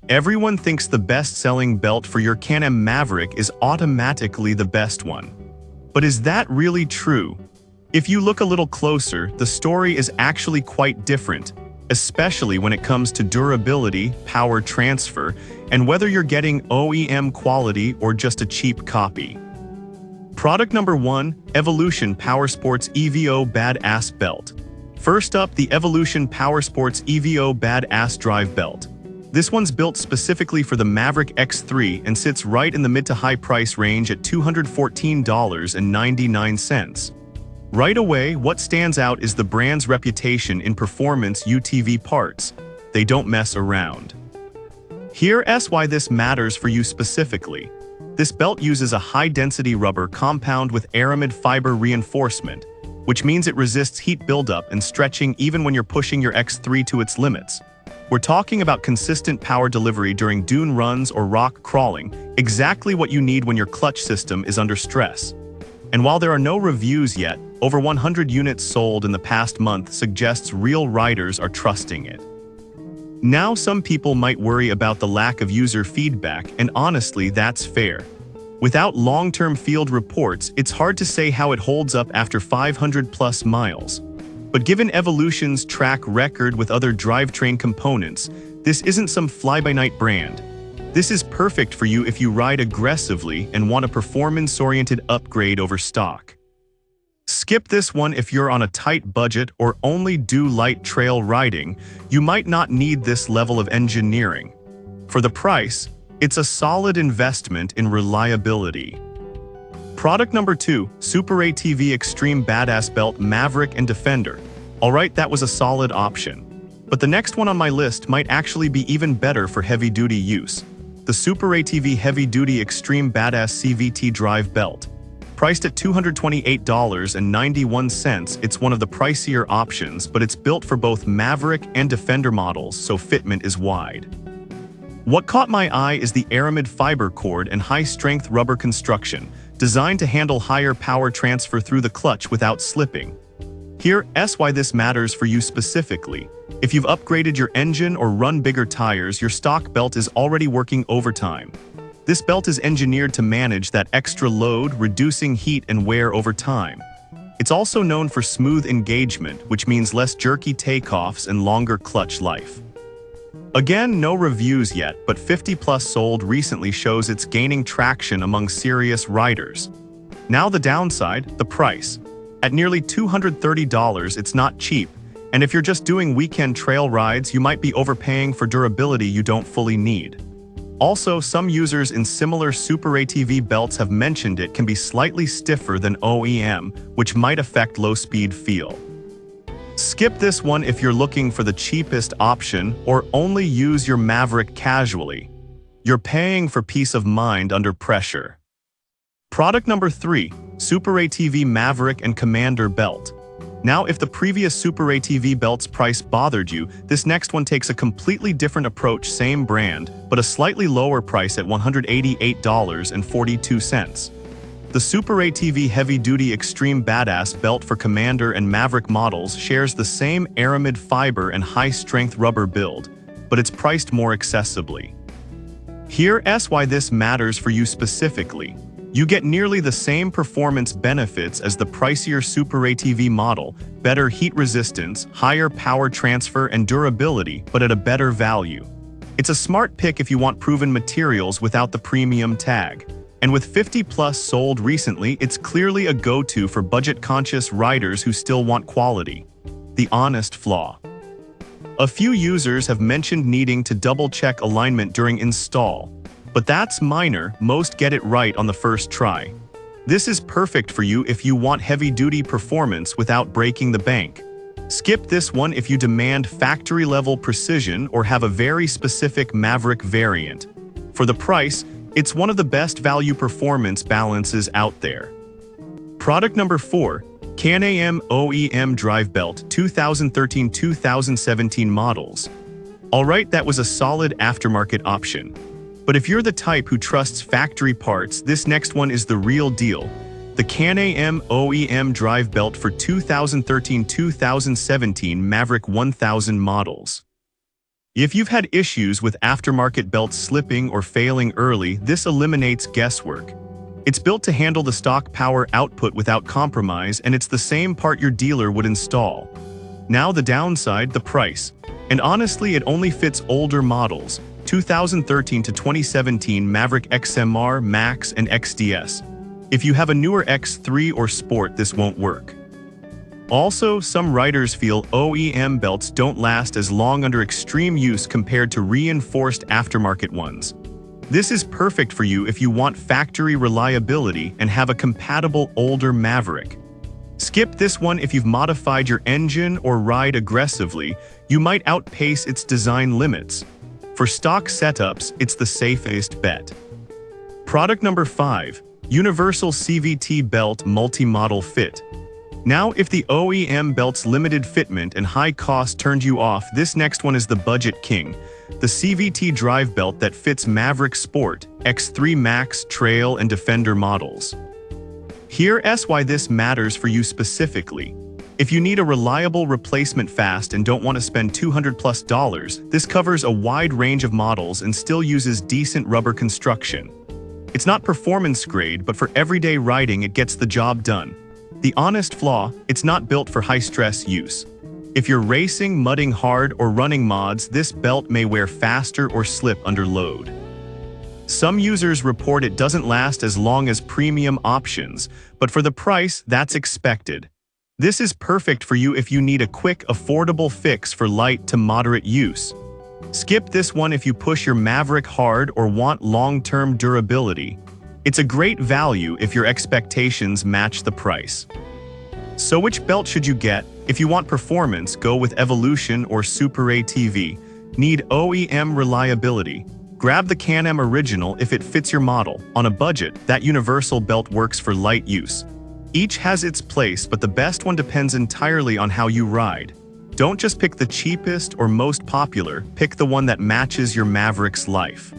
Everyone thinks the best-selling belt for your Can Am Maverick is automatically the best one. But is that really true? If you look a little closer, the story is actually quite different, especially when it comes to durability, power transfer, and whether you're getting OEM quality or just a cheap copy. Product number 1, Evolution Powersports EVO Badass Belt. First up, the Evolution Powersports EVO Badass Drive Belt. This one's built specifically for the Maverick X3 and sits right in the mid to high price range at $214.99. Right away, what stands out is the brand's reputation in performance UTV parts. They don't mess around. Here's why this matters for you specifically. This belt uses a high-density rubber compound with aramid fiber reinforcement, which means it resists heat buildup and stretching even when you're pushing your X3 to its limits. We're talking about consistent power delivery during dune runs or rock crawling, exactly what you need when your clutch system is under stress. And while there are no reviews yet, over 100 units sold in the past month suggests real riders are trusting it. Now, some people might worry about the lack of user feedback, and honestly, that's fair. Without long-term field reports, it's hard to say how it holds up after 500+ miles. But given Evolution's track record with other drivetrain components, this isn't some fly-by-night brand. This is perfect for you if you ride aggressively and want a performance-oriented upgrade over stock. Skip this one if you're on a tight budget or only do light trail riding. You might not need this level of engineering. For the price, it's a solid investment in reliability. Product number 2, Super ATV Extreme Badass Belt Maverick and Defender. Alright, that was a solid option. But the next one on my list might actually be even better for heavy-duty use. The Super ATV Heavy Duty Extreme Badass CVT Drive Belt. Priced at $228.91, it's one of the pricier options, but it's built for both Maverick and Defender models, so fitment is wide. What caught my eye is the aramid fiber cord and high-strength rubber construction, designed to handle higher power transfer through the clutch without slipping. Here's why this matters for you specifically. If you've upgraded your engine or run bigger tires, your stock belt is already working overtime. This belt is engineered to manage that extra load, reducing heat and wear over time. It's also known for smooth engagement, which means less jerky takeoffs and longer clutch life. Again, no reviews yet, but 50+ sold recently shows it's gaining traction among serious riders. Now the downside, the price. At nearly $230, it's not cheap, and if you're just doing weekend trail rides, you might be overpaying for durability you don't fully need. Also, some users in similar Super ATV belts have mentioned it can be slightly stiffer than OEM, which might affect low-speed feel. Skip this one if you're looking for the cheapest option or only use your Maverick casually. You're paying for peace of mind under pressure. Product number 3, Super ATV Maverick and Commander Belt. Now, if the previous Super ATV belt's price bothered you, this next one takes a completely different approach, same brand, but a slightly lower price at $188.42. The Super ATV Heavy Duty Extreme Badass Belt for Commander and Maverick models shares the same aramid fiber and high-strength rubber build, but it's priced more accessibly. Here's why this matters for you specifically. You get nearly the same performance benefits as the pricier Super ATV model, better heat resistance, higher power transfer and durability, but at a better value. It's a smart pick if you want proven materials without the premium tag. And with 50+ sold recently, it's clearly a go-to for budget-conscious riders who still want quality. The honest flaw. A few users have mentioned needing to double-check alignment during install. But that's minor, most get it right on the first try. This is perfect for you if you want heavy-duty performance without breaking the bank. Skip this one if you demand factory-level precision or have a very specific Maverick variant. For the price, it's one of the best value-performance balances out there. Product number 4, Can Am OEM Drive Belt 2013-2017 models. Alright, that was a solid aftermarket option. But if you're the type who trusts factory parts, this next one is the real deal. The Can Am OEM Drive Belt for 2013-2017 Maverick 1000 models. If you've had issues with aftermarket belts slipping or failing early, this eliminates guesswork. It's built to handle the stock power output without compromise, and it's the same part your dealer would install. Now the downside, the price. And honestly, it only fits older models, 2013 to 2017 Maverick XMR, Max, and XDS. If you have a newer X3 or Sport, this won't work. Also, some riders feel OEM belts don't last as long under extreme use compared to reinforced aftermarket ones. This is perfect for you if you want factory reliability and have a compatible older Maverick. Skip this one if you've modified your engine or ride aggressively. You might outpace its design limits. For stock setups, it's the safest bet. Product number 5. Universal CVT Belt Multi-Model Fit. Now, if the OEM belt's limited fitment and high cost turned you off, this next one is the budget king. The CVT drive belt that fits Maverick Sport, X3 Max, Trail, and Defender models. Here's why this matters for you specifically. If you need a reliable replacement fast and don't want to spend $200+, this covers a wide range of models and still uses decent rubber construction. It's not performance grade, but for everyday riding it gets the job done. The honest flaw, it's not built for high-stress use. If you're racing, mudding hard, or running mods, this belt may wear faster or slip under load. Some users report it doesn't last as long as premium options, but for the price, that's expected. This is perfect for you if you need a quick, affordable fix for light to moderate use. Skip this one if you push your Maverick hard or want long-term durability. It's a great value if your expectations match the price. So which belt should you get? If you want performance, go with Evolution or Super ATV. Need OEM reliability? Grab the Can Am Original if it fits your model. On a budget, that universal belt works for light use. Each has its place, but the best one depends entirely on how you ride. Don't just pick the cheapest or most popular, pick the one that matches your Maverick's life.